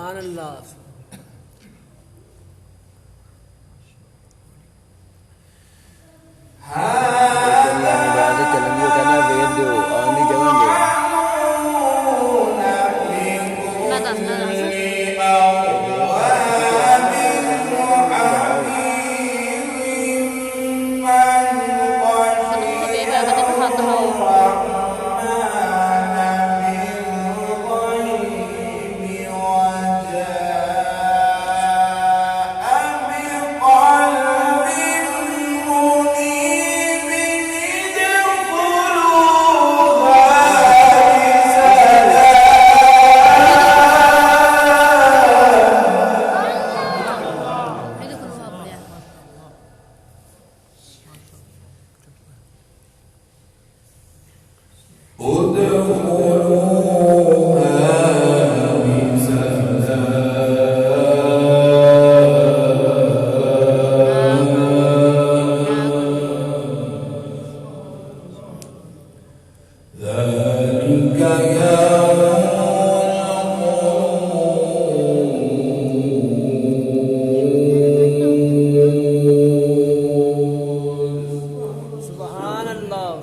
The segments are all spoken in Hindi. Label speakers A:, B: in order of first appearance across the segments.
A: Subhanallah.
B: इजाजत चलेंगे कहना वेद दो नहीं जाएंगे
C: Nada, nada. Patunggu sabi iba kata tahaw. Itu keluar apa ya?
A: Subhanallah.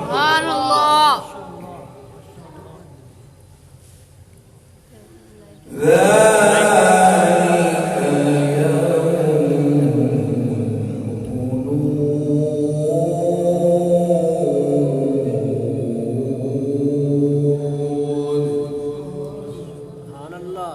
C: Subhanallah.
A: Subhanallah.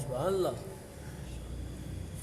A: Subhanallah.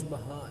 A: Subhanallah.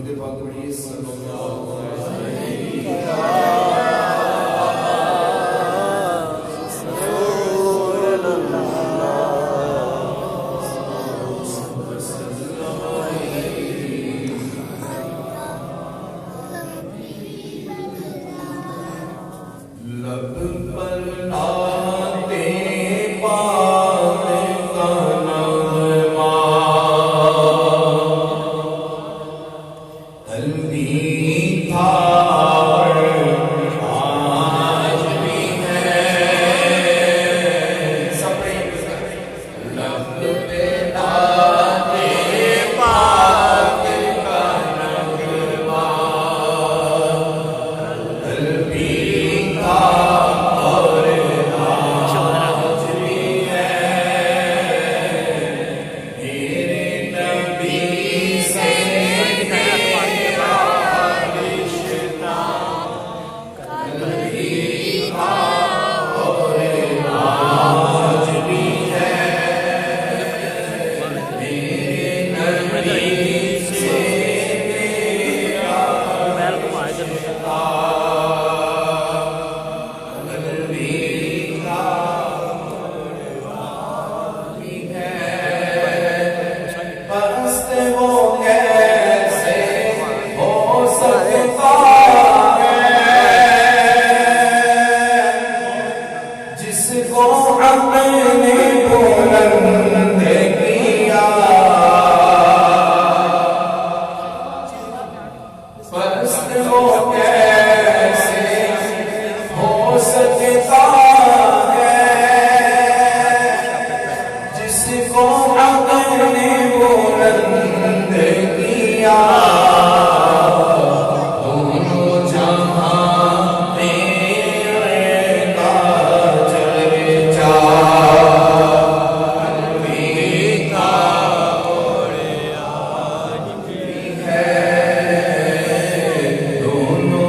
D: दुरूद पाक पढ़िए सल्लल्लाहु लब पर आते पाक का नगमा कल भी था आज भी है सबने लब पे आते पाक का नगमा कल भी था और आज भी है मेरे नबी से परस्त वो कैसे हो सकता है जिसको अपने बुलंद किया परस्त वो कैसे हो सकता है जिसको अपने बुलंद किया दोनों जहां तेरे का चर्चा अलविदा और आज भी है दोनों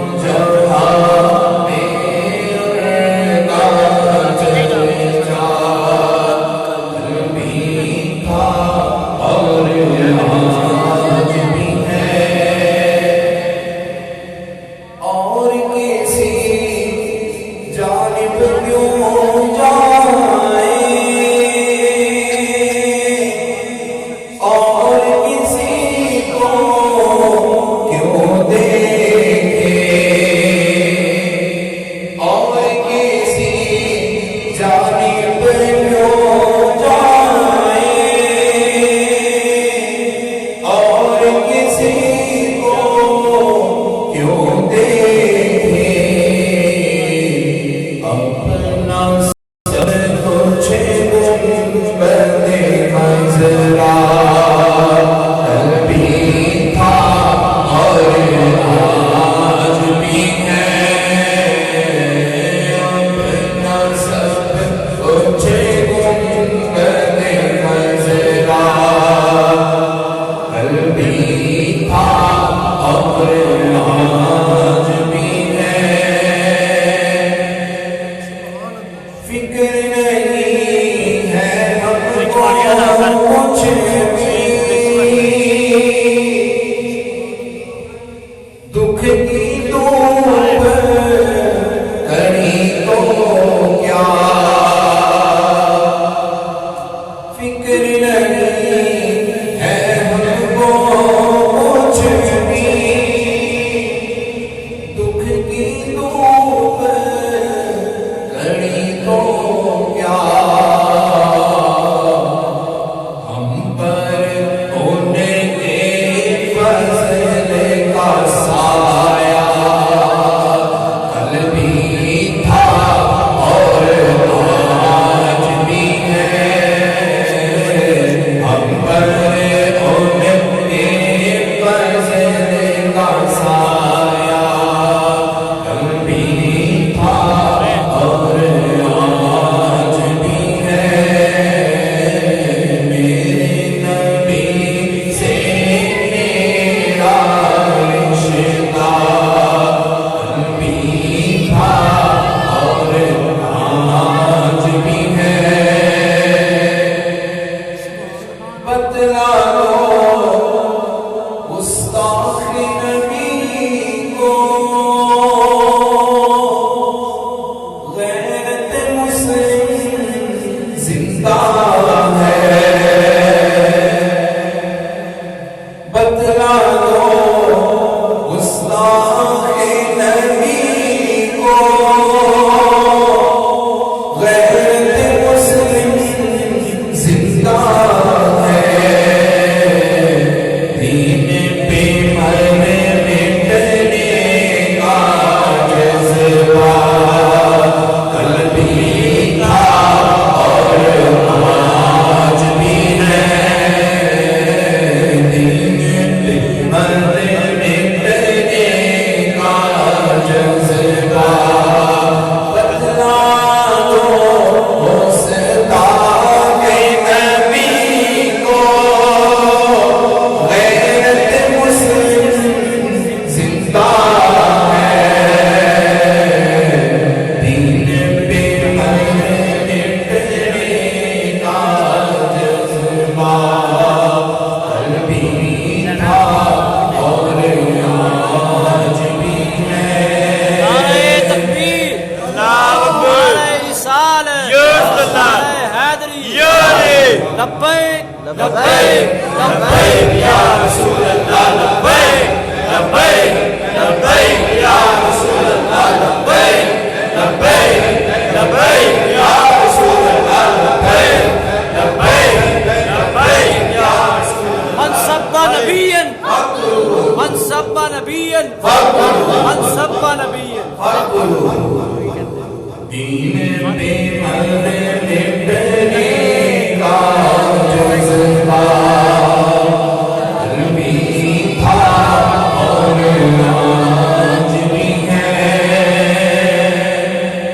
A: सब्बा नबियन मन सब्बा नबियन
D: दीन पे मरने लिटने का जज्बा भी था और आज भी है।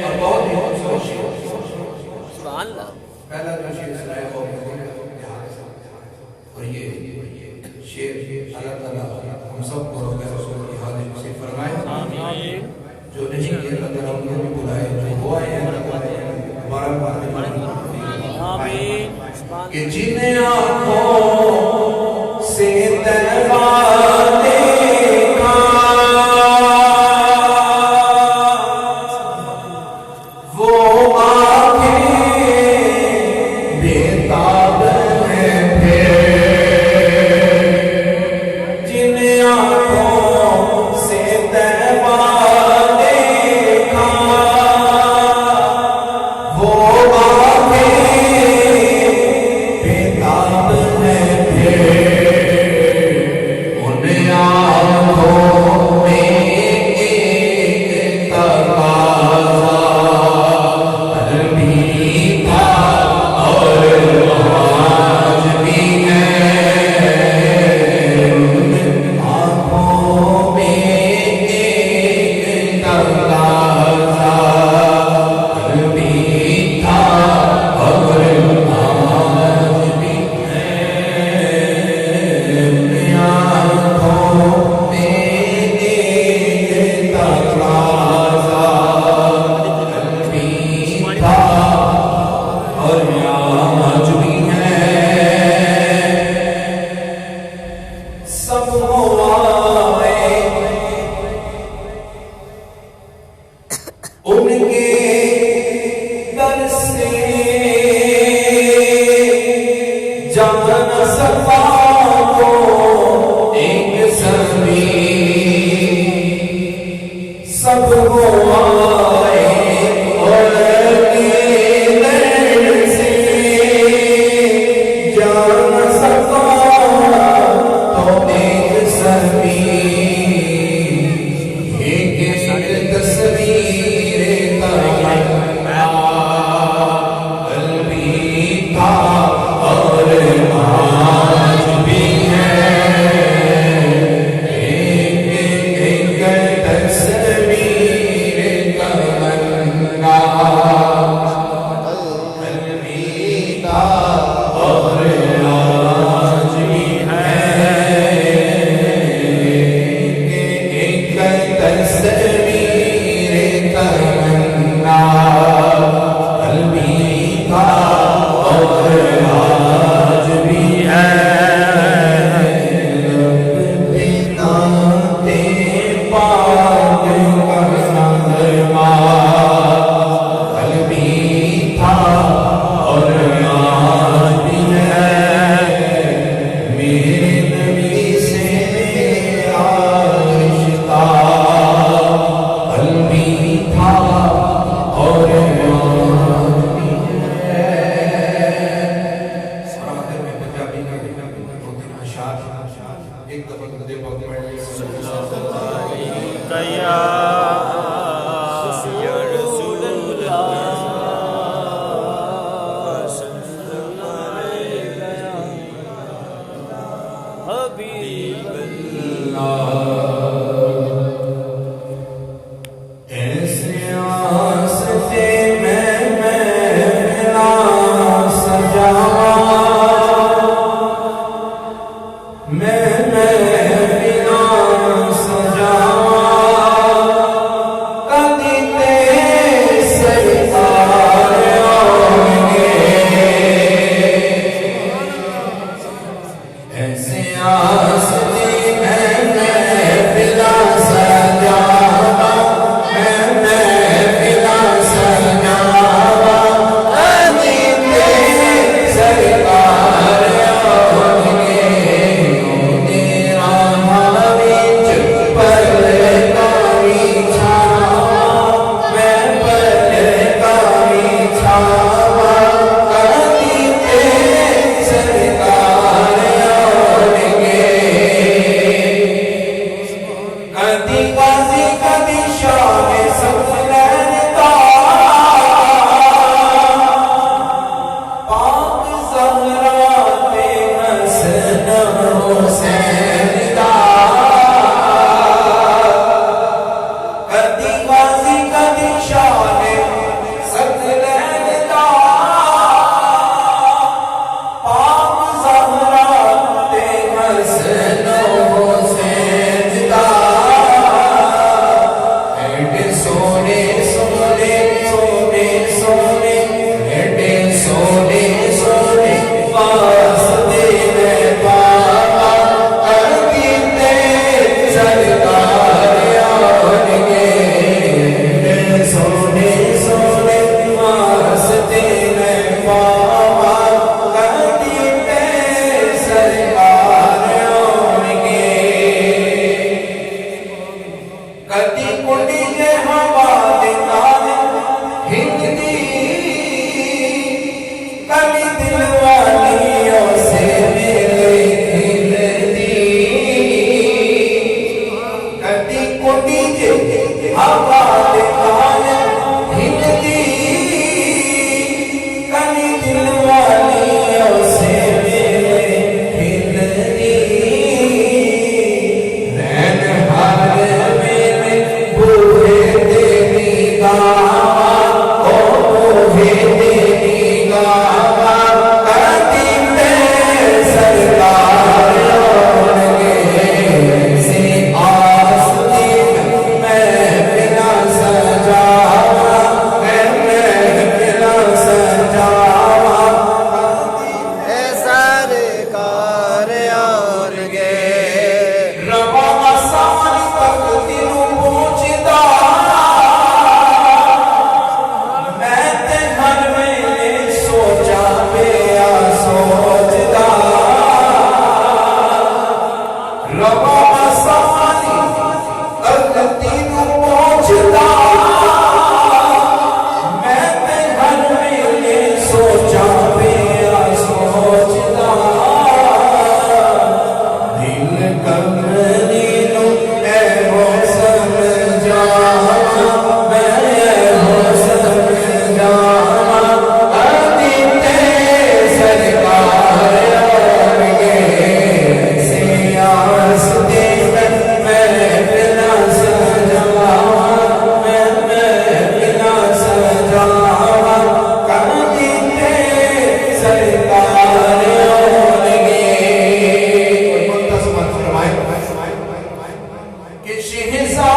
D: और बहुत ही
A: सुभान अल्लाह।
D: पहला जो शेर सुनाया वो और ये शेर अल्लाह ताला हम सबको रसूल की हाजिर नसीब फरमाए।
A: आमीन।
D: जो नहीं किए अल्लाह उनको भी बुलाए, जो हुआ है हमारा
A: आमीन।
D: कि जिन आँखों से तलवा देखा वो आँखें बेताब हैं फिर, जिन आँखों से तलवा देखा वो आँखें बेताब हैं फिर, उन आँखों में एक तकाज़ा भी था और आज भी है। उन आँखों में एक तकाज़ा भी था और आज भी है। उन आँखों में एक तकाज़ा भी था और आज भी है। सब हुआए उनके दर से जान सका को एक सभी, सब हुआए उनके दर से जान सका तो एक सभी, एक तस्वीर भी था और आज भी है। एक तस्वीर तमन्ना भी था और आज भी है। एक तस्वीर तमन्ना भी था और आज भी है। नाते पाक का नज़रमा भी था और आज भी है। मेरे नबी से मेरा रिश्ता भी था और आज भी है। आखिर में पंजाबी का दो-तीन अशआर एक दफा दे बहुत पढ़ ले।
A: कया या रसूल अल्लाह सल्लल्लाहु अलैहि हबीब
D: ऐसे आस्ते में मेरा सजावा, मैं बिना सजावा कदी गाजी कदी शाह सफलैन दा पाक ज़हरा ते हसन हुसैन दा कदी गाजी कदी शाह सफलैन दा पाक ज़हरा ते हसन हुसैन दा एडे सोने सोने सोने सोने एडे सोने सोने वास्ते में बाबा कर दीते सरकार आउणगे एडे सोने सोने वास्ते में बाबा कर दीते सरकार आउणगे कदी कुंडी जे हवा दे नाल हिंदी कदी दिल वालियों से मिले हिलदी कदी कुंडी जे हवा दे नाल हिंदी कदी दिल वालियों से मिले हिलदी रैन हर मेले बूहे तेरी गावा ओ बूहे तेरी गावा कदी ते सरकार आउणगे से आस दी मैं बिना सजावा मैं बिना सजावा
B: ए सरकार आउणगे
D: रवा आसान तकती नू पहुंचदा मैं ते हर वेले सोचा पिया सोचदा रवा आसान तकती नू पहुंचदा मैं ते हर वेले सोचा पिया सोचदा दिल कमरी नु ऐ हो समझावा मैं हो समझावा कदी ते सरकार आउणगे से आस दे मैं बिना सजावा मैं बिना सजावा कदी ते सरकार आउणगे कि शहज़ाद